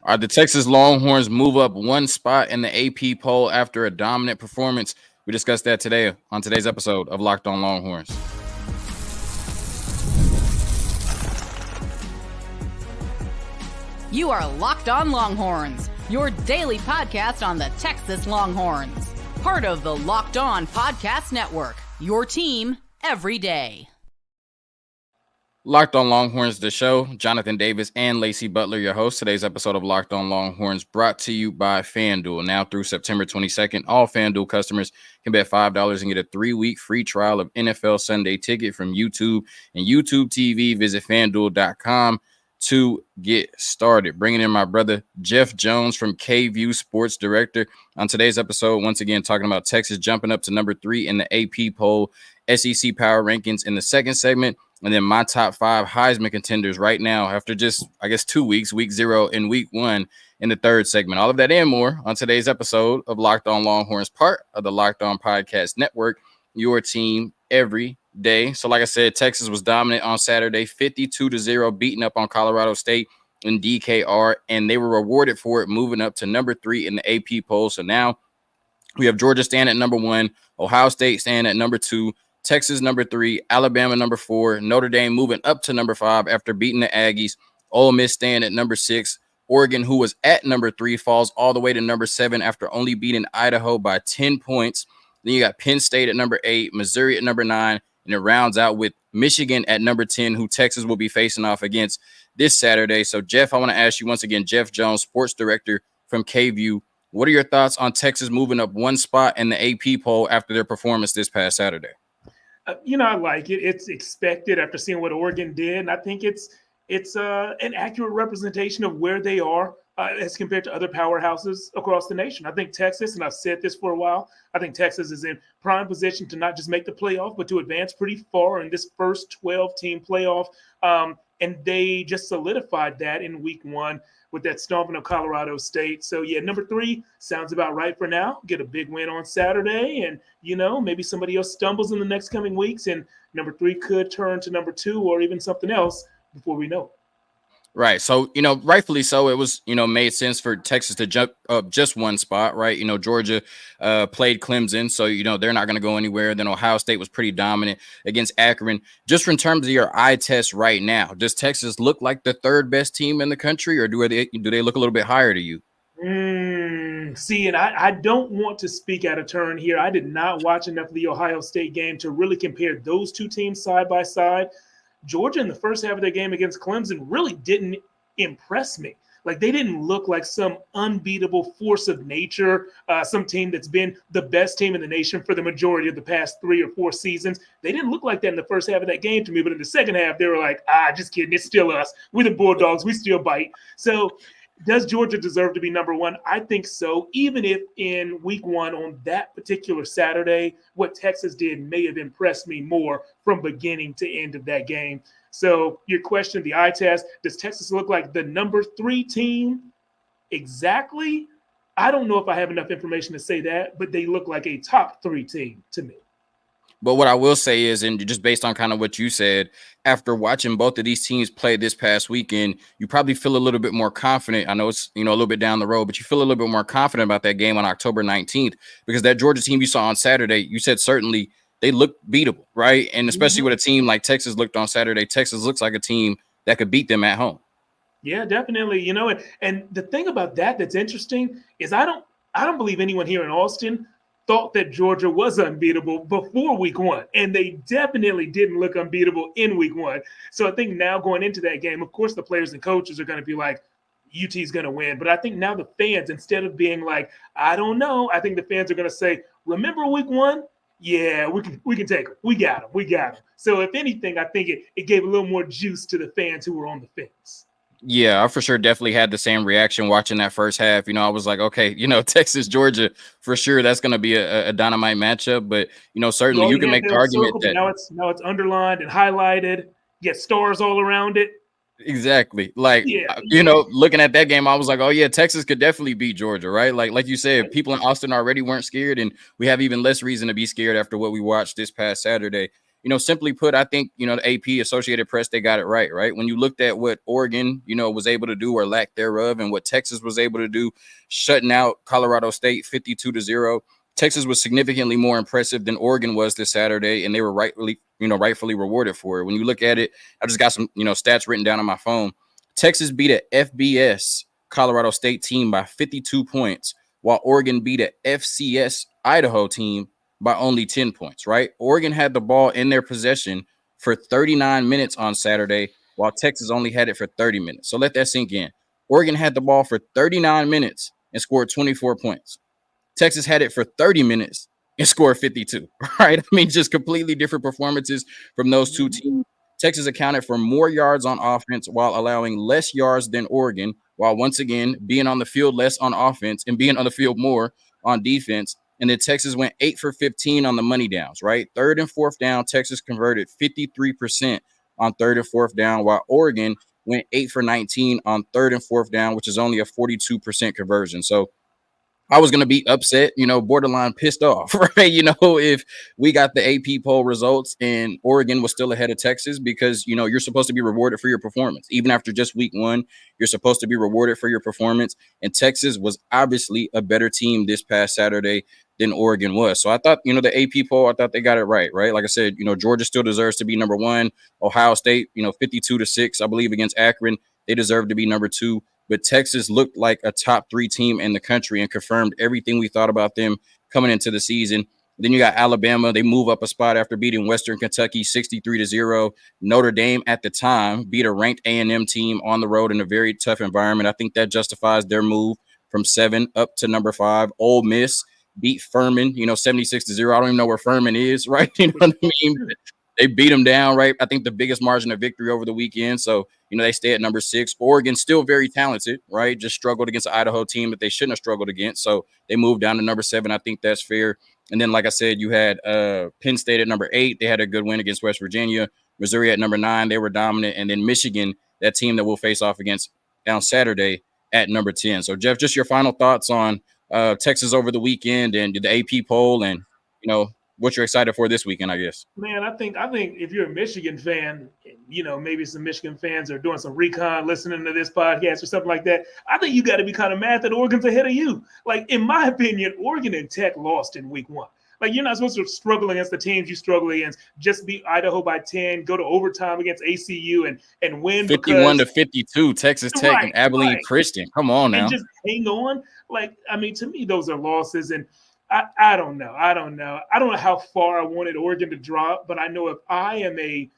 Are the Texas Longhorns move up one spot in the AP poll after a dominant performance? We discussed that today on today's episode of Locked On Longhorns. You are Locked On Longhorns, your daily podcast on the Texas Longhorns. Part of the Locked On Podcast Network, your team every day. Locked On Longhorns, the show. Jonathan Davis and Lacey Butler, your host. Today's episode of Locked On Longhorns brought to you by FanDuel. Now through September 22nd, all FanDuel customers can bet $5 and get a 3-week free trial of NFL Sunday Ticket from YouTube and YouTube TV. Visit FanDuel.com to get started. Bringing in my brother, Jeff Jones from KView Sports Director. On today's episode, once again, talking about Texas jumping up to number 3 in the AP poll, SEC Power Rankings in the second segment, and then my top 5 Heisman contenders right now after just, 2 weeks, week 0 and week 1 in the third segment. All of that and more on today's episode of Locked On Longhorns, part of the Locked On Podcast Network, your team every day. So like I said, Texas was dominant on Saturday, 52-0, beating up on Colorado State in DKR, and they were rewarded for it, moving up to number 3 in the AP poll. So now we have Georgia staying at number 1, Ohio State staying at number 2, Texas number 3, Alabama number 4, Notre Dame moving up to number 5 after beating the Aggies, Ole Miss staying at number 6, Oregon, who was at number 3, falls all the way to number 7 after only beating Idaho by 10 points. Then you got Penn State at number 8, Missouri at number 9, and it rounds out with Michigan at number 10, who Texas will be facing off against this Saturday. So, Jeff, I want to ask you once again, Jeff Jones, sports director from KView, what are your thoughts on Texas moving up one spot in the AP poll after their performance this past Saturday? I like it. It's expected after seeing what Oregon did, and I think it's an accurate representation of where they are as compared to other powerhouses across the nation. I think Texas, and I've said this for a while, I think Texas is in prime position to not just make the playoff, but to advance pretty far in this first 12-team playoff. And they just solidified that in week 1 with that stomping of Colorado State. So, yeah, number 3 sounds about right for now. Get a big win on Saturday, and, maybe somebody else stumbles in the next coming weeks, and number 3 could turn to number 2 or even something else before we know it. Right. So, rightfully so, it was, made sense for Texas to jump up just one spot, right? Georgia played Clemson, so, they're not going to go anywhere. Then Ohio State was pretty dominant against Akron. Just in terms of your eye test right now, does Texas look like the third best team in the country, or do they look a little bit higher to you? See, and I don't want to speak out of turn here. I did not watch enough of the Ohio State game to really compare those two teams side by side. Georgia in the first half of their game against Clemson really didn't impress me. Like, they didn't look like some unbeatable force of nature, some team that's been the best team in the nation for the majority of the past 3 or 4 seasons. They didn't look like that in the first half of that game to me, but in the second half, they were like, just kidding, it's still us. We're the Bulldogs, we still bite. So does Georgia deserve to be number 1? I think so, even if in week 1 on that particular Saturday, what Texas did may have impressed me more from beginning to end of that game. So your question, the eye test, does Texas look like the number 3 team? Exactly. I don't know if I have enough information to say that, but they look like a top 3 team to me. But what I will say is, and just based on kind of what you said, after watching both of these teams play this past weekend, you probably feel a little bit more confident. I know it's, a little bit down the road, but you feel a little bit more confident about that game on October 19th, because that Georgia team you saw on Saturday, you said certainly they look beatable, right? And especially with a team like Texas looked on Saturday, Texas looks like a team that could beat them at home. Yeah, definitely. And the thing about that's interesting is I don't believe anyone here in Austin thought that Georgia was unbeatable before week 1, and they definitely didn't look unbeatable in week 1. So I think now going into that game, of course, the players and coaches are going to be like, UT's going to win. But I think now the fans, instead of being like, I don't know, I think the fans are going to say, remember week 1? Yeah, we can take them. We got them. So if anything, I think it gave a little more juice to the fans who were on the fence. Yeah, I for sure definitely had the same reaction watching that first half. I was like, okay, Texas, Georgia, for sure, that's going to be a dynamite matchup. But, certainly you can make the argument that now it's underlined and highlighted, get stars all around it. Exactly. Looking at that game, I was like, oh, yeah, Texas could definitely beat Georgia, right? Like you said, people in Austin already weren't scared, and we have even less reason to be scared after what we watched this past Saturday. simply put, I think, the AP, Associated Press, they got it right, right? When you looked at what Oregon, was able to do or lack thereof, and what Texas was able to do, shutting out Colorado State 52-0. Texas was significantly more impressive than Oregon was this Saturday, and they were rightfully rewarded for it. When you look at it, I just got some, stats written down on my phone. Texas beat a FBS Colorado State team by 52 points, while Oregon beat a FCS Idaho team by only 10 points, right? Oregon had the ball in their possession for 39 minutes on Saturday, while Texas only had it for 30 minutes. So let that sink in. Oregon had the ball for 39 minutes and scored 24 points. Texas had it for 30 minutes and scored 52, right? I mean, just completely different performances from those two teams. Texas accounted for more yards on offense while allowing less yards than Oregon, while once again being on the field less on offense and being on the field more on defense. And then Texas went 8 for 15 on the money downs, right? Third and fourth down, Texas converted 53% on third and fourth down, while Oregon went 8 for 19 on third and fourth down, which is only a 42% conversion. So I was going to be upset, borderline pissed off, right? If we got the AP poll results and Oregon was still ahead of Texas, because, you're supposed to be rewarded for your performance. Even after just week one, you're supposed to be rewarded for your performance. And Texas was obviously a better team this past Saturday than Oregon was. So I thought, the AP poll, I thought they got it right, right? Like I said, Georgia still deserves to be number one. Ohio State, 52-6, I believe, against Akron. They deserve to be number two. But Texas looked like a top 3 team in the country and confirmed everything we thought about them coming into the season. Then you got Alabama. They move up a spot after beating Western Kentucky 63-0. Notre Dame at the time beat a ranked A&M team on the road in a very tough environment. I think that justifies their move from 7 up to number 5. Ole Miss beat Furman, 76-0. I don't even know where Furman is, right? You know what I mean? They beat them down, right? I think the biggest margin of victory over the weekend. So, they stay at number 6. Oregon still very talented, right? Just struggled against the Idaho team that they shouldn't have struggled against. So they moved down to number 7. I think that's fair. And then, like I said, you had Penn State at number 8. They had a good win against West Virginia. Missouri at number 9. They were dominant. And then Michigan, that team that we'll face off against on Saturday, at number 10. So, Jeff, just your final thoughts on Texas over the weekend and the AP poll and, what you're excited for this weekend, I guess. Man, I think if you're a Michigan fan, maybe some Michigan fans are doing some recon, listening to this podcast or something like that. I think you got to be kind of mad that Oregon's ahead of you. Like, in my opinion, Oregon and Tech lost in week 1. Like, you're not supposed to struggle against the teams you struggle against. Just beat Idaho by 10, go to overtime against ACU and win 51-52, Texas Tech and Abilene Christian. Come on now. And just hang on. Like, I mean, to me, those are losses. And I don't know. I don't know how far I wanted Oregon to drop, but I know if I am a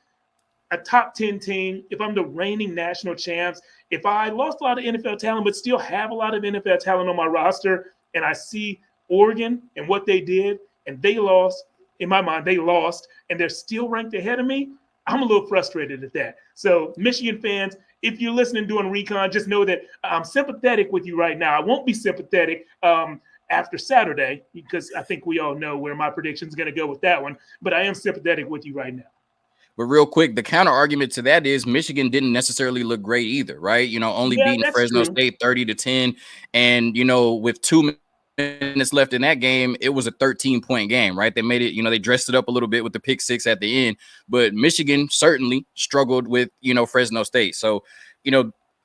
top 10 team, if I'm the reigning national champs, if I lost a lot of NFL talent but still have a lot of NFL talent on my roster, and I see Oregon and what they did, and they lost, in my mind, they lost, and they're still ranked ahead of me, I'm a little frustrated at that. So, Michigan fans, if you're listening doing recon, just know that I'm sympathetic with you right now. I won't be sympathetic after Saturday, because I think we all know where my prediction is going to go with that one. But I am sympathetic with you right now. But real quick, the counter argument to that is Michigan didn't necessarily look great either, right? Only beating Fresno State 30-10. And, with 2 minutes left in that game, it was a 13-point game, right? They made it, they dressed it up a little bit with the pick 6 at the end. But Michigan certainly struggled with, Fresno State. So,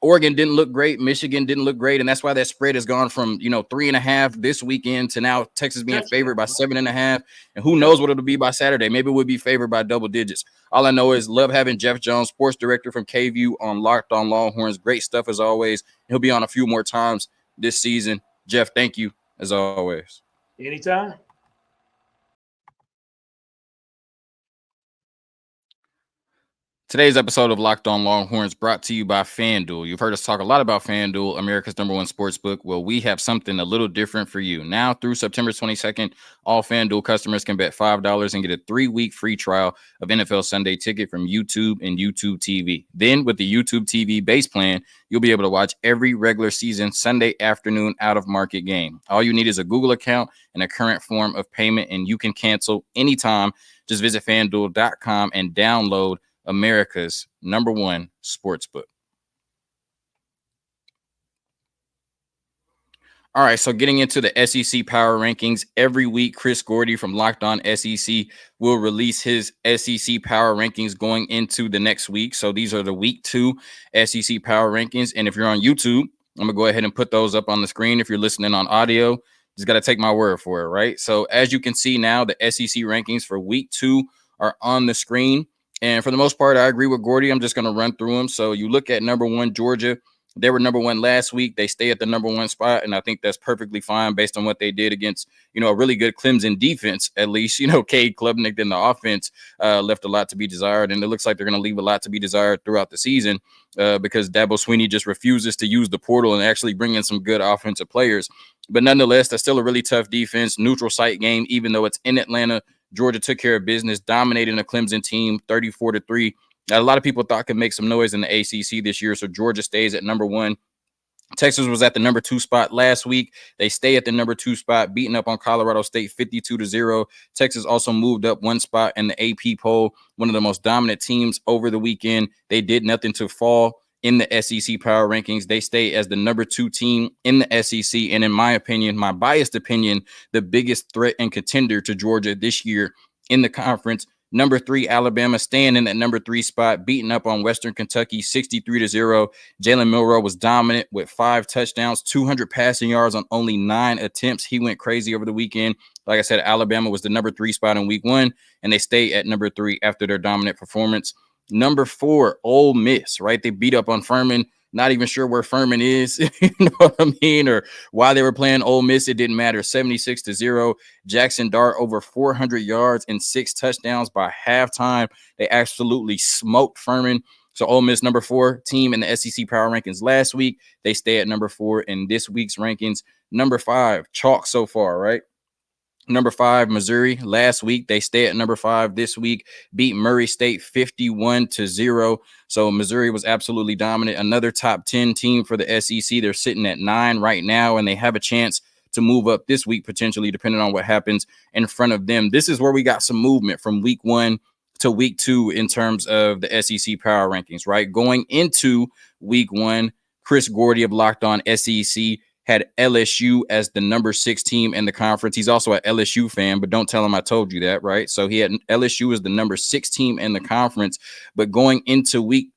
Oregon didn't look great. Michigan didn't look great. And that's why that spread has gone from, 3.5 this weekend to now Texas being favored by 7.5. And who knows what it'll be by Saturday. Maybe we'll be favored by double digits. All I know is love having Jeff Jones, sports director from KView, on Locked on Longhorns. Great stuff as always. He'll be on a few more times this season. Jeff, thank you as always. Anytime. Today's episode of Locked on Longhorns brought to you by FanDuel. You've heard us talk a lot about FanDuel, America's #1 sportsbook. Well, we have something a little different for you. Now through September 22nd, all FanDuel customers can bet $5 and get a 3-week free trial of NFL Sunday Ticket from YouTube and YouTube TV. Then with the YouTube TV base plan, you'll be able to watch every regular season Sunday afternoon out-of-market game. All you need is a Google account and a current form of payment, and you can cancel anytime. Just visit FanDuel.com and download America's #1 sportsbook. All right, so getting into the SEC power rankings, every week Chris Gordy from Locked On SEC will release his SEC power rankings going into the next week. So these are the week 2 SEC power rankings. And if you're on YouTube, I'm going to go ahead and put those up on the screen. If you're listening on audio, just got to take my word for it, right? So as you can see now, the SEC rankings for week 2 are on the screen. And for the most part, I agree with Gordy. I'm just going to run through them. So you look at number 1, Georgia. They were number 1 last week. They stay at the number 1 spot, and I think that's perfectly fine based on what they did against, a really good Clemson defense, at least. Cade Klubnik in the offense left a lot to be desired, and it looks like they're going to leave a lot to be desired throughout the season because Dabo Swinney just refuses to use the portal and actually bring in some good offensive players. But nonetheless, that's still a really tough defense, neutral site game, even though it's in Atlanta. Georgia took care of business, dominating a Clemson team 34-3. A lot of people thought could make some noise in the ACC this year, so Georgia stays at number 1. Texas was at the number 2 spot last week. They stay at the number 2 spot, beating up on Colorado State 52-0. Texas also moved up 1 spot in the AP poll, one of the most dominant teams over the weekend. They did nothing to fall in the SEC power rankings. They stay as the number 2 team in the SEC, and in my opinion, my biased opinion, the biggest threat and contender to Georgia this year in the conference. Number 3, Alabama, staying in that number 3 spot, beating up on Western Kentucky 63-0. Jalen Milroe was dominant with 5 touchdowns, 200 passing yards on only 9 attempts. He went crazy over the weekend. Like I said, Alabama was the number 3 spot in week 1, and they stay at number 3 after their dominant performance. Number 4, Ole Miss, right? They beat up on Furman. Not even sure where Furman is, you know what I mean, or why they were playing Ole Miss. It didn't matter. 76-0. Jackson Dart over 400 yards and 6 touchdowns by halftime. They absolutely smoked Furman. So Ole Miss, number 4 team in the SEC power rankings last week. They stay at number 4 in this week's rankings. Number 5, chalk so far, right? Number 5, Missouri. Last week, they stay at number 5 this week. Beat Murray State 51-0. So Missouri was absolutely dominant. Another top 10 team for the SEC. They're sitting at 9 right now, and they have a chance to move up this week, potentially, depending on what happens in front of them. This is where we got some movement from week 1 to week 2 in terms of the SEC power rankings, right? Going into week 1, Chris Gordy of Locked On SEC had LSU as the number 6 team in the conference. He's also an LSU fan, but don't tell him I told you that, right? So he had LSU as the number 6 team in the conference, but going into week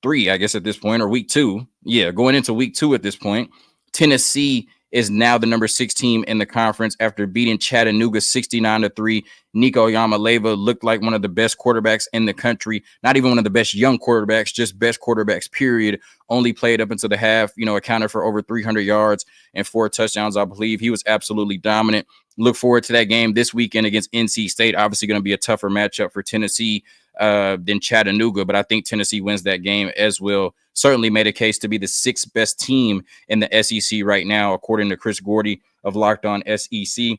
3, I guess at this point, or week 2, going into week 2 at this point, Tennessee is now the number 6 team in the conference after beating Chattanooga 69-3. Nico Yamaleva looked like one of the best quarterbacks in the country. Not even one of the best young quarterbacks, just best quarterbacks, period. Only played up until the half, accounted for over 300 yards and 4 touchdowns, I believe. He was absolutely dominant. Look forward to that game this weekend against NC State. Obviously going to be a tougher matchup for Tennessee than Chattanooga, but I think Tennessee wins that game as well. Certainly made a case to be the 6th best team in the SEC right now, according to Chris Gordy of Locked On SEC.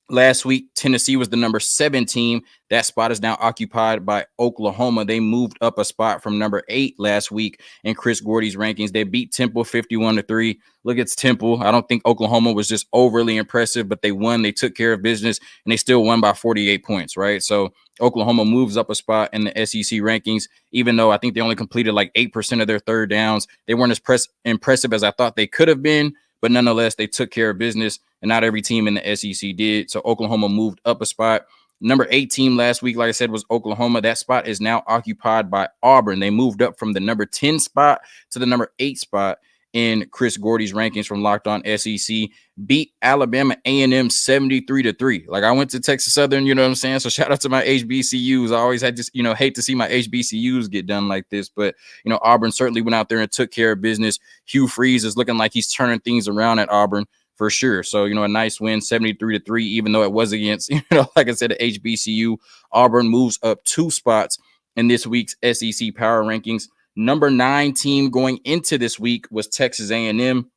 Last week, Tennessee was the number 7 team. That spot is now occupied by Oklahoma. They moved up a spot from number 8 last week in Chris Gordy's rankings. They beat Temple 51-3. Look at Temple. I don't think Oklahoma was just overly impressive, but they won. They took care of business, and they still won by 48 points, right? So Oklahoma moves up a spot in the SEC rankings, even though I think they only completed like 8% of their third downs. They weren't as impressive as I thought they could have been, but nonetheless, they took care of business, and not every team in the SEC did. So Oklahoma moved up a spot. Number 8 team last week, like I said, was Oklahoma. That spot is now occupied by Auburn. They moved up from the number 10 spot to the number 8 spot in Chris Gordy's rankings from Locked On SEC. Beat Alabama A&M 73-3. Like, I went to Texas Southern, you know what I'm saying? So shout out to my HBCUs. I always had to, hate to see my HBCUs get done like this. But, Auburn certainly went out there and took care of business. Hugh Freeze is looking like he's turning things around at Auburn for sure. So, a nice win, 73-3, even though it was against, like I said, the HBCU. Auburn moves up 2 spots in this week's SEC power rankings. Number 9 team going into this week was Texas A&M.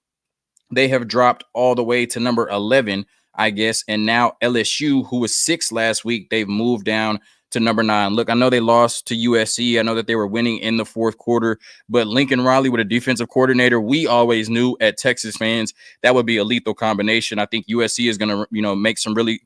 They have dropped all the way to number 11, I guess. And now LSU, who was 6 last week, they've moved down to number 9. Look, I know they lost to USC. I know that they were winning in the fourth quarter, but Lincoln Riley with a defensive coordinator, we always knew at Texas fans that would be a lethal combination. I think USC is going to, make some really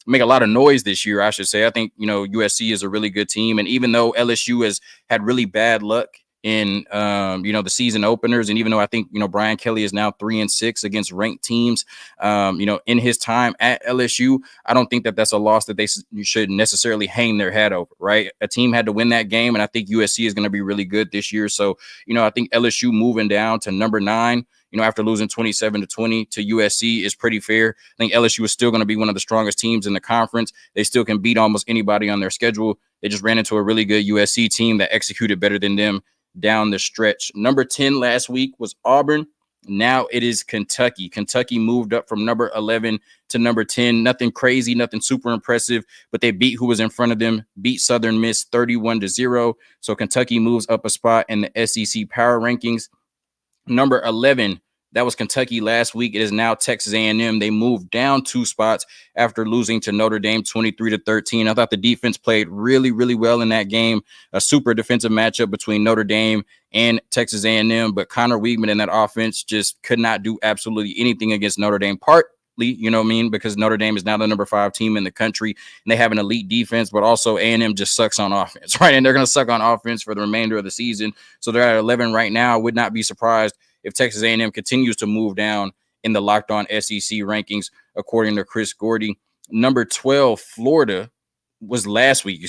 make a lot of noise this year, I should say. I think, USC is a really good team. And even though LSU has had really bad luck in the season openers. And even though I think Brian Kelly is now 3-6 against ranked teams, in his time at LSU, I don't think that that's a loss that they should necessarily hang their hat over. Right, a team had to win that game, and I think USC is going to be really good this year. So I think LSU moving down to number 9. After losing 27-20 to USC is pretty fair. I think LSU is still going to be one of the strongest teams in the conference. They still can beat almost anybody on their schedule. They just ran into a really good USC team that executed better than them down the stretch. Number 10 last week was Auburn. Now it is Kentucky. Kentucky moved up from number 11 to number 10. Nothing crazy, nothing super impressive, but they beat who was in front of them, beat Southern Miss 31-0. So Kentucky moves up a spot in the SEC power rankings. Number 11, that was Kentucky last week. It is now Texas A&M. They moved down 2 spots after losing to Notre Dame 23-13. I thought the defense played really, really well in that game. A super defensive matchup between Notre Dame and Texas A&M, but Connor Weigman and that offense just could not do absolutely anything against Notre Dame. Partly, because Notre Dame is now the number 5 team in the country, and they have an elite defense, but also A&M just sucks on offense, right? And they're going to suck on offense for the remainder of the season. So they're at 11 right now. I would not be surprised if Texas A&M continues to move down in the Locked On SEC rankings, according to Chris Gordy. Number 12, Florida was last week.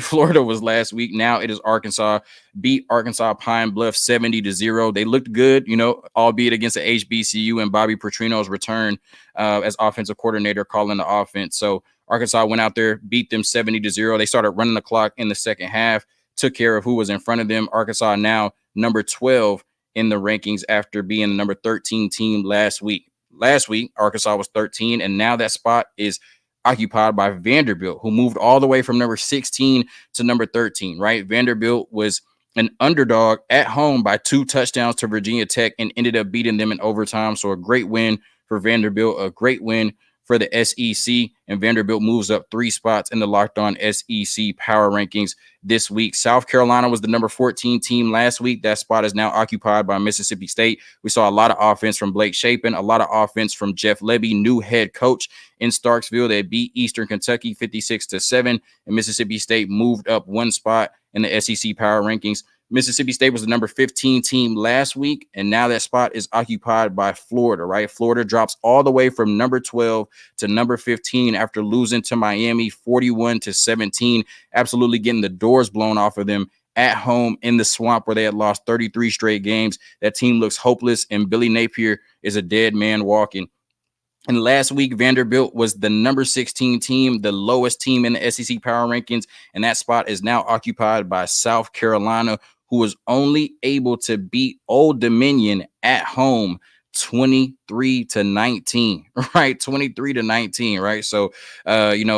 Florida was last week. Now it is Arkansas. Beat Arkansas Pine Bluff 70-0. They looked good, albeit against the HBCU and Bobby Petrino's return as offensive coordinator calling the offense. So Arkansas went out there, beat them 70-0. They started running the clock in the second half, took care of who was in front of them. Arkansas now number 12 in the rankings after being the number 13 team last week. Last week, Arkansas was 13, and now that spot is occupied by Vanderbilt, who moved all the way from number 16 to number 13, right? Vanderbilt was an underdog at home by 2 touchdowns to Virginia Tech and ended up beating them in overtime. So a great win for Vanderbilt, a great win for the SEC, and Vanderbilt moves up 3 spots in the Locked On SEC power rankings this week. South Carolina was the number 14 team last week. That spot is now occupied by Mississippi State. We saw a lot of offense from Blake Shapen, a lot of offense from Jeff Lebby, new head coach in Starksville. They beat Eastern Kentucky 56-7, and Mississippi State moved up 1 spot in the SEC power rankings. Mississippi State was the number 15 team last week, and now that spot is occupied by Florida, right? Florida drops all the way from number 12 to number 15 after losing to Miami 41-17, absolutely getting the doors blown off of them at home in the swamp where they had lost 33 straight games. That team looks hopeless, and Billy Napier is a dead man walking. And last week, Vanderbilt was the number 16 team, the lowest team in the SEC power rankings, and that spot is now occupied by South Carolina, who was only able to beat Old Dominion at home 23-19, right? 23-19, right? So,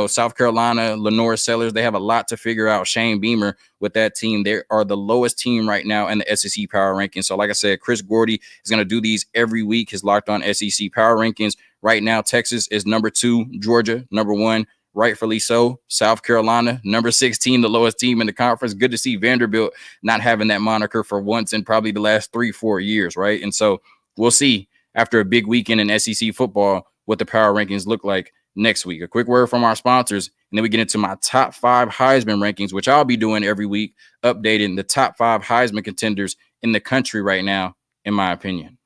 South Carolina, Lenore Sellers, they have a lot to figure out. Shane Beamer with that team, they are the lowest team right now in the SEC power rankings. So, like I said, Chris Gordy is going to do these every week, his Locked On SEC power rankings. Right now, Texas is number 2, Georgia, number 1. Rightfully so. South Carolina, number 16, the lowest team in the conference. Good to see Vanderbilt not having that moniker for once in probably the last 3-4 years, right? And so we'll see after a big weekend in SEC football what the power rankings look like next week. A quick word from our sponsors, and then we get into my top 5 Heisman rankings, which I'll be doing every week, updating the top 5 Heisman contenders in the country right now, in my opinion.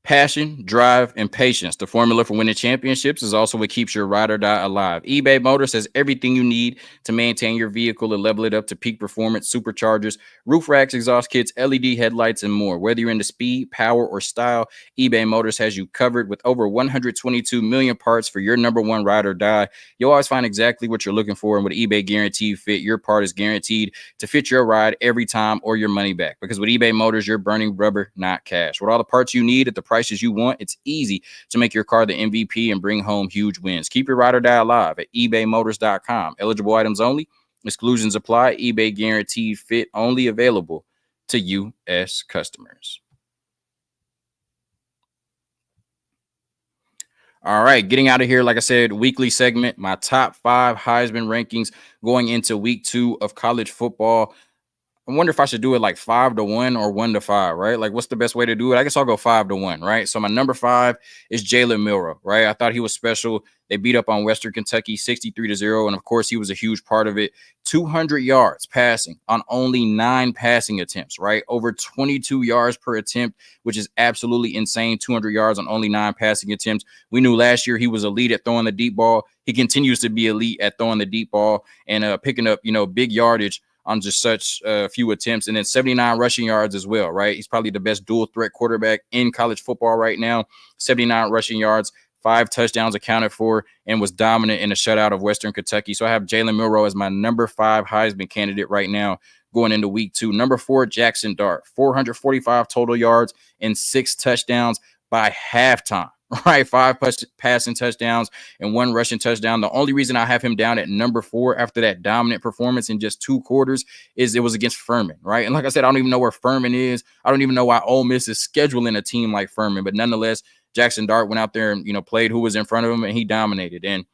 Passion, drive, and patience. The formula for winning championships is also what keeps your ride or die alive. eBay Motors has everything you need to maintain your vehicle and level it up to peak performance, superchargers, roof racks, exhaust kits, LED headlights, and more. Whether you're into speed, power, or style, eBay Motors has you covered with over 122 million parts for your number 1 ride or die. You'll always find exactly what you're looking for, and with eBay Guaranteed Fit, your part is guaranteed to fit your ride every time or your money back. Because with eBay Motors, you're burning rubber, not cash. With all the parts you need at the prices you want, it's easy to make your car the MVP and bring home huge wins. Keep your ride or die alive at ebaymotors.com. Eligible items only. Exclusions apply. eBay Guaranteed Fit only available to U.S. customers. All right, getting out of here, like I said, weekly segment, my top 5 Heisman rankings going into week 2 of college football. wonder if I should do it like 5-1 or 1-5, right? Like, what's the best way to do it? I guess I'll go 5-1, right? So my number 5 is Jalen Milroe, right? I thought he was special. They beat up on Western Kentucky 63-0. And of course, he was a huge part of it. 200 yards passing on only 9 passing attempts, right? Over 22 yards per attempt, which is absolutely insane. 200 yards on only 9 passing attempts. We knew last year he was elite at throwing the deep ball. He continues to be elite at throwing the deep ball and picking up, big yardage on just such few attempts. And then 79 rushing yards as well, right? He's probably the best dual threat quarterback in college football right now. 79 rushing yards, 5 touchdowns accounted for, and was dominant in a shutout of Western Kentucky. So I have Jalen Milroe as my number 5 Heisman candidate right now going into week 2. Number 4, Jackson Dart, 445 total yards and 6 touchdowns by halftime. Right, 5 passing touchdowns and 1 rushing touchdown. The only reason I have him down at number 4 after that dominant performance in just 2 quarters is it was against Furman, right? And like I said, I don't even know where Furman is. I don't even know why Ole Miss is scheduling a team like Furman. But nonetheless, Jackson Dart went out there and, played who was in front of him, and he dominated. And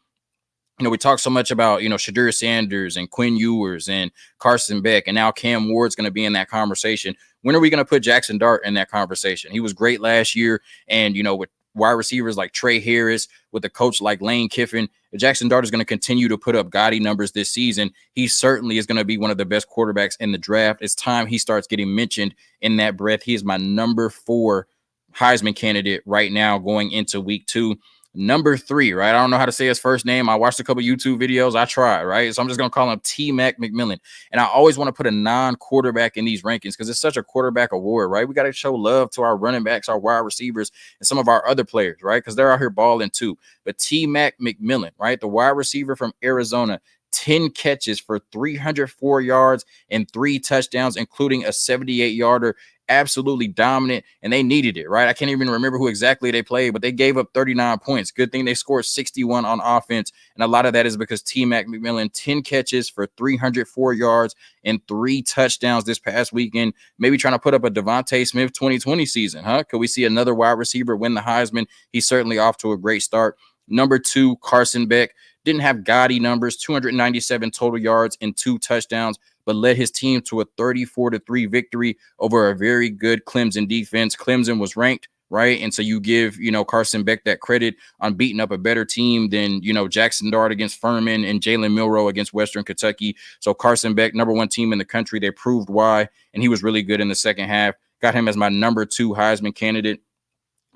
we talk so much about, Shadur Sanders and Quinn Ewers and Carson Beck, and now Cam Ward's going to be in that conversation. When are we going to put Jackson Dart in that conversation? He was great last year, and, with wide receivers like Trey Harris, with a coach like Lane Kiffin, Jackson Dart is going to continue to put up gaudy numbers this season. He certainly is going to be one of the best quarterbacks in the draft. It's time he starts getting mentioned in that breath. He is my number 4 Heisman candidate right now going into week 2. Number 3, right? I don't know how to say his first name. I watched a couple YouTube videos. I tried, right? So I'm just going to call him T-Mac McMillan. And I always want to put a non-quarterback in these rankings because it's such a quarterback award, right? We got to show love to our running backs, our wide receivers, and some of our other players, right? Because they're out here balling too. But T-Mac McMillan, right? The wide receiver from Arizona, 10 catches for 304 yards and 3 touchdowns, including a 78-yarder. Absolutely dominant, and they needed it, right? I can't even remember who exactly they played, but they gave up 39 points. Good thing they scored 61 on offense, and a lot of that is because T-Mac McMillan, 10 catches for 304 yards and 3 touchdowns this past weekend. Maybe trying to put up a Devontae Smith 2020 season, huh? Could we see another wide receiver win the Heisman? He's certainly off to a great start. Number 2, Carson Beck. Didn't have gaudy numbers, 297 total yards and 2 touchdowns, but led his team to a 34-3 victory over a very good Clemson defense. Clemson was ranked, right? And so you give, Carson Beck that credit on beating up a better team than, Jackson Dart against Furman and Jalen Milroe against Western Kentucky. So Carson Beck, number 1 team in the country. They proved why, and he was really good in the second half. Got him as my number 2 Heisman candidate.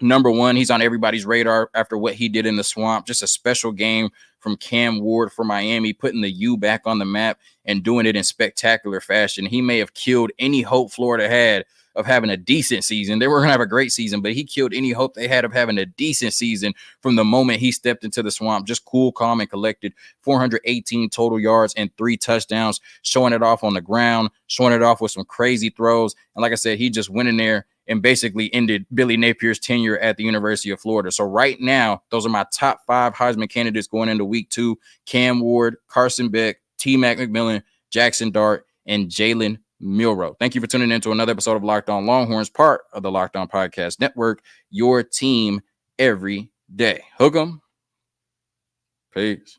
Number 1, he's on everybody's radar after what he did in the Swamp. Just a special game from Cam Ward for Miami, putting the U back on the map and doing it in spectacular fashion. He may have killed any hope Florida had of having a decent season. They were going to have a great season, but he killed any hope they had of having a decent season from the moment he stepped into the Swamp. Just cool, calm, and collected. 418 total yards and 3 touchdowns, showing it off on the ground, showing it off with some crazy throws. And like I said, he just went in there and basically ended Billy Napier's tenure at the University of Florida. So right now, those are my top 5 Heisman candidates going into week 2. Cam Ward, Carson Beck, T-Mac McMillan, Jackson Dart, and Jalen Milroe. Thank you for tuning in to another episode of Locked On Longhorns, part of the Locked On Podcast Network, your team every day. Hook 'em. Peace.